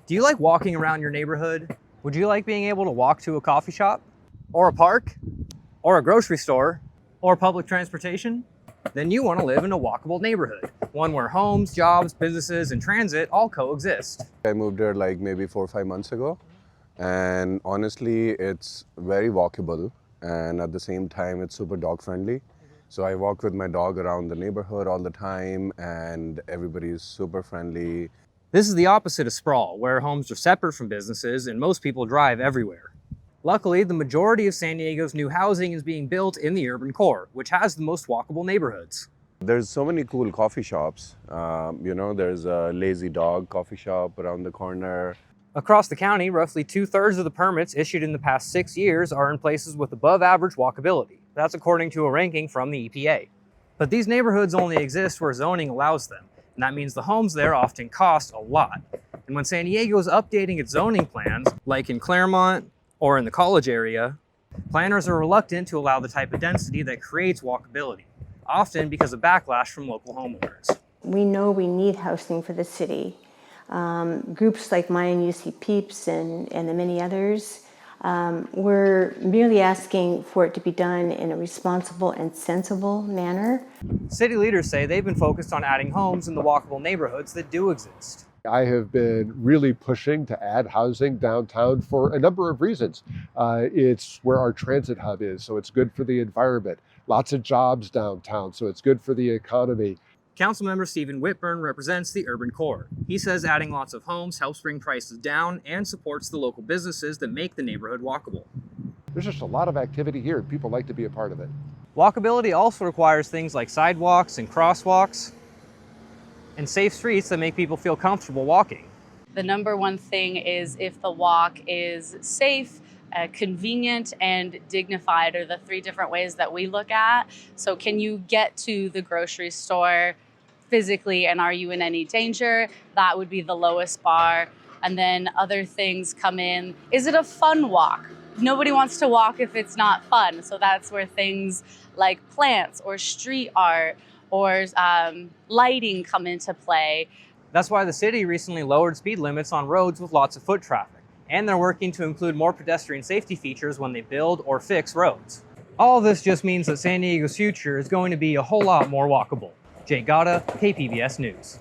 Do you like walking around your neighborhood? Would you like being able to walk to a coffee shop? Or a park? Or a grocery store? Or public transportation? Then you want to live in a walkable neighborhood, one where homes, jobs, businesses, and transit all coexist. I moved here like maybe 4 or 5 months ago, and honestly, it's very walkable, and at the same time, it's super dog friendly. So I walk with my dog around the neighborhood all the time, and everybody is super friendly. This is the opposite of sprawl, where homes are separate from businesses and most people drive everywhere. Luckily, the majority of San Diego's new housing is being built in the urban core, which has the most walkable neighborhoods. There's so many cool coffee shops. There's a Lazy Dog coffee shop around the corner. Across the county, roughly 2/3 of the permits issued in the past 6 years are in places with above average walkability. That's according to a ranking from the EPA. But these neighborhoods only exist where zoning allows them, and that means the homes there often cost a lot. And when San Diego is updating its zoning plans, like in Claremont or in the college area, planners are reluctant to allow the type of density that creates walkability, often because of backlash from local homeowners. We know we need housing for the city. Groups like mine, UC Peeps and the many others, we're merely asking for it to be done in a responsible and sensible manner. City leaders say they've been focused on adding homes in the walkable neighborhoods that do exist. I have been really pushing to add housing downtown for a number of reasons. It's where our transit hub is, so it's good for the environment. Lots of jobs downtown, so it's good for the economy. Councilmember Stephen Whitburn represents the urban core. He says adding lots of homes helps bring prices down and supports the local businesses that make the neighborhood walkable. There's just a lot of activity here, and people like to be a part of it. Walkability also requires things like sidewalks and crosswalks and safe streets that make people feel comfortable walking. The number one thing is if the walk is safe, convenient, and dignified are the three different ways that we look at. So can you get to the grocery store physically, and are you in any danger? That would be the lowest bar. And then other things come in. Is it a fun walk? Nobody wants to walk if it's not fun. So that's where things like plants or street art or lighting come into play. That's why the city recently lowered speed limits on roads with lots of foot traffic, and they're working to include more pedestrian safety features when they build or fix roads. All of this just means that San Diego's future is going to be a whole lot more walkable. Jake Gata, KPBS News.